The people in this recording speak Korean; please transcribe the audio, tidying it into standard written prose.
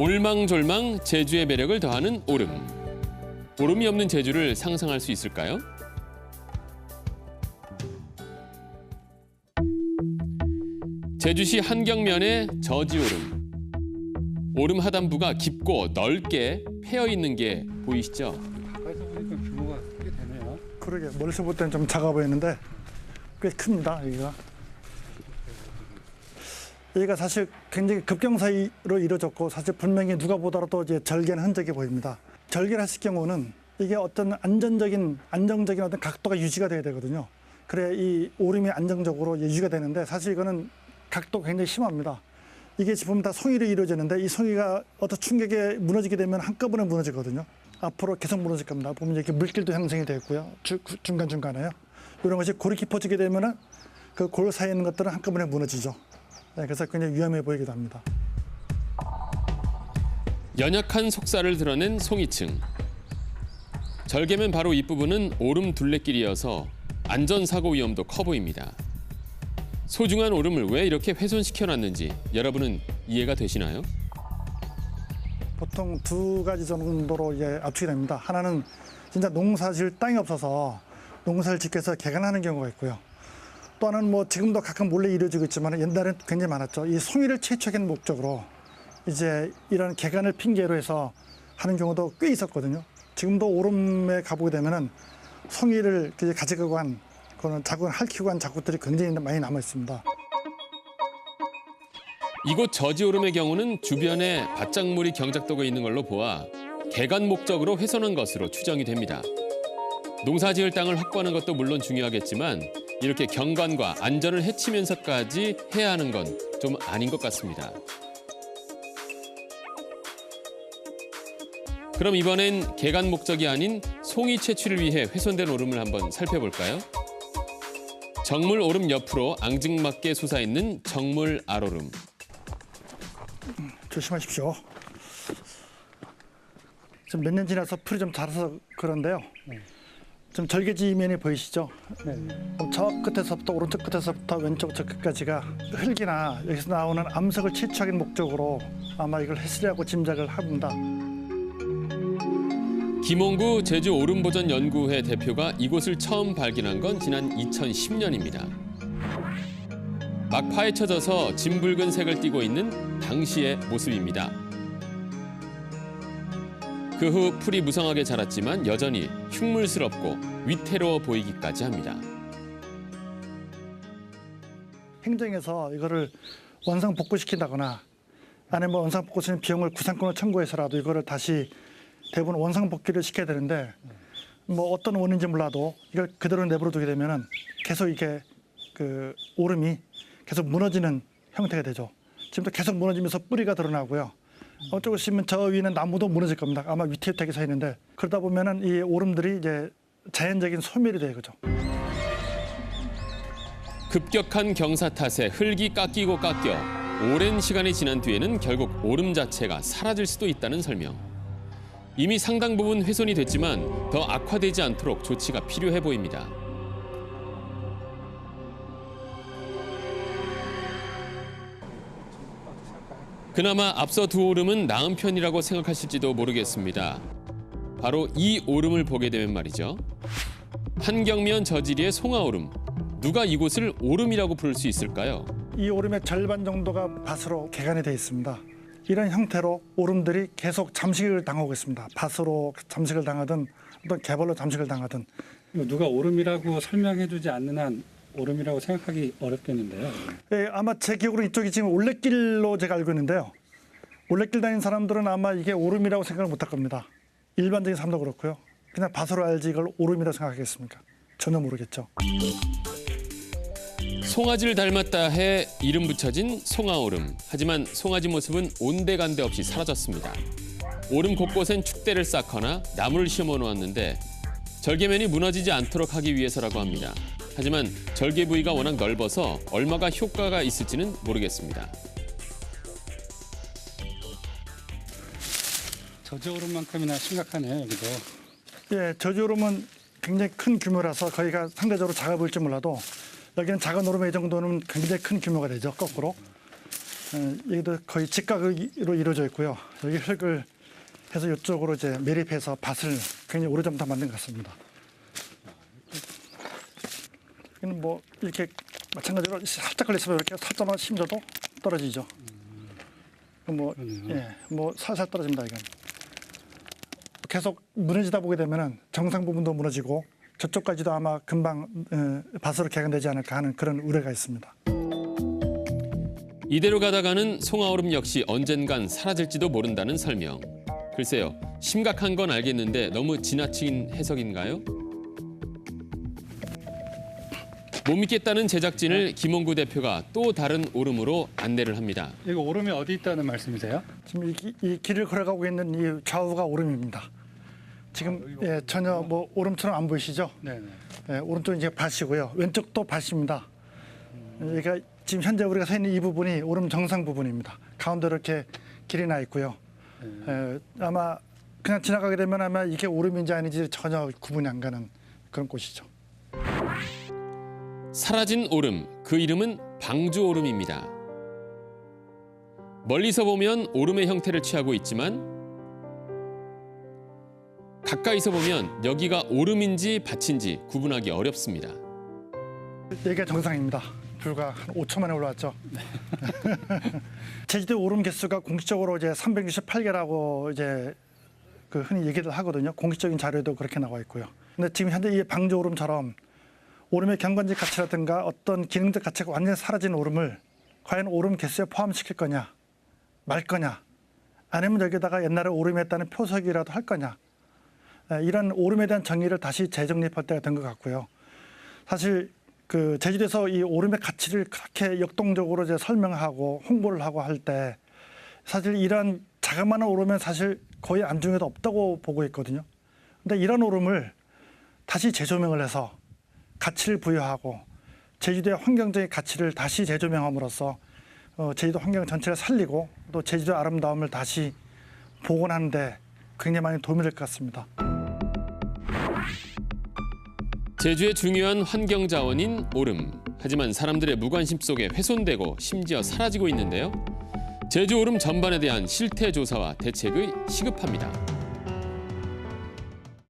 올망졸망 제주의 매력을 더하는 오름. 오름이 없는 제주를 상상할 수 있을까요? 제주시 한경면의 저지오름. 오름 하단부가 깊고 넓게 패여 있는 게 보이시죠? 가까이서 보니까 규모가 꽤 되네요. 그러게 멀리서 볼 때는 좀 작아 보이는데 꽤 큽니다. 여기가 사실 굉장히 급경사로 이루어졌고 사실 분명히 누가 보더라도 이제 절개는 흔적이 보입니다. 절개를 했을 경우는 이게 어떤 안정적인 어떤 각도가 유지가 돼야 되거든요. 그래 이 오름이 안정적으로 유지가 되는데 사실 이거는 각도가 굉장히 심합니다. 이게 지금 다 송이로 이루어지는데 이 송이가 어떤 충격에 무너지게 되면 한꺼번에 무너지거든요. 앞으로 계속 무너질 겁니다. 보면 이렇게 물길도 형성이 되어 있고요. 중간중간에요. 이런 것이 골이 깊어지게 되면은 그 골 사이에 있는 것들은 한꺼번에 무너지죠. 네, 그래서 굉장히 위험해 보이기도 합니다. 연약한 속살을 드러낸 송이층. 절개면 바로 이 부분은 오름 둘레길이어서 안전사고 위험도 커 보입니다. 소중한 오름을 왜 이렇게 훼손시켜놨는지 여러분은 이해가 되시나요? 보통 두 가지 정도로 압축이 됩니다. 하나는 진짜 농사 지을 땅이 없어서 농사를 짓기 위해서 개간하는 경우가 있고요. 또 하나는 뭐 지금도 가끔 몰래 이루어지고 있지만 옛날에는 굉장히 많았죠. 이 송이를 채취하는 목적으로 이제 이런 개간을 핑계로 해서 하는 경우도 꽤 있었거든요. 지금도 오름에 가보게 되면은 송이를 가져가고 한 그런 자국을 핥히고 한 자국들이 굉장히 많이 남아 있습니다. 이곳 저지오름의 경우는 주변에 밭작물이 경작되고 있는 걸로 보아 개간 목적으로 훼손한 것으로 추정이 됩니다. 농사지을 땅을 확보하는 것도 물론 중요하겠지만 이렇게 경관과 안전을 해치면서까지 해야 하는 건 좀 아닌 것 같습니다. 그럼 이번엔 개간 목적이 아닌 송이 채취를 위해 훼손된 오름을 한번 살펴볼까요? 정물 오름 옆으로 앙증맞게 솟아있는 정물 아로름. 조심하십시오. 좀 몇 년 지나서 풀이 좀 자라서 그런데요. 좀 절개지면이 보이시죠? 저 끝에서부터 오른쪽 끝에서부터 왼쪽 저 끝까지가 흙이나 여기서 나오는 암석을 채취하는 목적으로 아마 이걸 했으리라고 짐작을 합니다. 김홍구 제주 오름보전연구회 대표가 이곳을 처음 발견한 건 지난 2010년입니다. 막 파헤쳐져서 진붉은 색을 띠고 있는 당시의 모습입니다. 그 후 풀이 무성하게 자랐지만 여전히 흉물스럽고 위태로워 보이기까지 합니다. 행정에서 이거를 원상 복구시킨다거나 아니면 뭐 원상 복구시키는 비용을 구상권을 청구해서라도 이거를 다시 대부분 원상 복귀를 시켜야 되는데 뭐 어떤 원인인지 몰라도 이걸 그대로 내버려 두게 되면은 계속 이게 그 오름이 계속 무너지는 형태가 되죠. 지금도 계속 무너지면서 뿌리가 드러나고요. 조금씩은 저 위는 나무도 무너질 겁니다. 아마 위태위태하게 서 있는데 그러다 보면은 이 오름들이 이제 자연적인 소멸이 되는 거죠. 급격한 경사 탓에 흙이 깎이고 깎여 오랜 시간이 지난 뒤에는 결국 오름 자체가 사라질 수도 있다는 설명. 이미 상당 부분 훼손이 됐지만 더 악화되지 않도록 조치가 필요해 보입니다. 그나마 앞서 두 오름은 나은 편이라고 생각하실지도 모르겠습니다. 바로 이 오름을 보게 되면 말이죠. 한경면 저지리의 송아오름. 누가 이곳을 오름이라고 부를 수 있을까요? 이 오름의 절반 정도가 밭으로 개간이 되어 있습니다. 이런 형태로 오름들이 계속 잠식을 당하고 있습니다. 밭으로 잠식을 당하든 어떤 개발로 잠식을 당하든. 이거 누가 오름이라고 설명해주지 않는 한 오름이라고 생각하기 어렵겠는데요. 예, 아마 제 기억으로 이쪽이 지금 올레길로 제가 알고 있는데요. 올레길 다니는 사람들은 아마 이게 오름이라고 생각을 못할 겁니다. 일반적인 사람도 그렇고요. 그냥 밭으로 알지 이걸 오름이라고 생각하겠습니까? 전혀 모르겠죠. 송아지를 닮았다 해 이름 붙여진 송아오름. 하지만 송아지 모습은 온데간데 없이 사라졌습니다. 오름 곳곳엔 축대를 쌓거나 나무를 심어 놓았는데 절개면이 무너지지 않도록 하기 위해서라고 합니다. 하지만 절개 부위가 워낙 넓어서 얼마가 효과가 있을지는 모르겠습니다. 저지오름만큼이나 심각하네요, 여기도. 예, 저지오름은 굉장히 큰 규모라서 거기가 상대적으로 작아 보일지 몰라도 여기는 작은 오름의 이 정도는 굉장히 큰 규모가 되죠, 거꾸로. 여기도 거의 직각으로 이루어져 있고요. 여기 흙을 해서 이쪽으로 이제 매립해서 밭을 굉장히 오래전부터 만든 것 같습니다. 여기는 뭐 이렇게 마찬가지로 살짝 걸렸으면 이렇게 살짝만 힘줘도 떨어지죠. 뭐, 예, 뭐 살살 떨어집니다. 이건 계속 무너지다 보게 되면은 정상 부분도 무너지고 저쪽까지도 아마 금방 밭으로 개간되지 않을까 하는 그런 우려가 있습니다. 이대로 가다가는 송아오름 역시 언젠간 사라질지도 모른다는 설명. 글쎄요, 심각한 건 알겠는데 너무 지나친 해석인가요? 못 믿겠다는 제작진을 김원구 대표가 또 다른 오름으로 안내를 합니다. 이거 오름이 어디 있다는 말씀이세요? 지금 이 길을 걸어가고 있는 이 좌우가 오름입니다. 지금 예, 전혀 뭐 오름처럼 안 보이시죠? 네네. 예, 오른쪽 이제 밭이고요. 왼쪽도 밭입니다. 그러니까 지금 현재 우리가 서 있는 이 부분이 오름 정상 부분입니다. 가운데로 이렇게 길이 나 있고요. 아마 그냥 지나가게 되면 아마 이게 오름인지 아닌지 전혀 구분이 안 가는 그런 곳이죠. 사라진 오름, 그 이름은 방주 오름입니다. 멀리서 보면 오름의 형태를 취하고 있지만 가까이서 보면 여기가 오름인지 밭인지 구분하기 어렵습니다. 여기가 정상입니다. 불과 한 5초 만에 올라왔죠. 제주도 오름 개수가 공식적으로 이제 368개라고 이제 그 흔히 얘기를 하거든요. 공식적인 자료에도 그렇게 나와 있고요. 근데 지금 현재 이 방주 오름처럼 오름의 경관적 가치라든가 어떤 기능적 가치가 완전히 사라진 오름을 과연 오름 개수에 포함시킬 거냐, 말 거냐, 아니면 여기다가 옛날에 오름했다는 표석이라도 할 거냐, 이런 오름에 대한 정의를 다시 재정립할 때가 된 것 같고요. 사실 그 제주도에서 이 오름의 가치를 그렇게 역동적으로 이제 설명하고 홍보를 하고 할 때 사실 이런 자그마한 오름은 사실 거의 안중에도 없다고 보고 있거든요. 근데 이런 오름을 다시 재조명을 해서 가치를 부여하고 제주도의 환경적인 가치를 다시 재조명함으로써 제주도 환경 전체를 살리고 또 제주도의 아름다움을 다시 복원하는 데 굉장히 많이 도움이 될 것 같습니다. 제주의 중요한 환경 자원인 오름. 하지만 사람들의 무관심 속에 훼손되고 심지어 사라지고 있는데요. 제주 오름 전반에 대한 실태 조사와 대책이 시급합니다.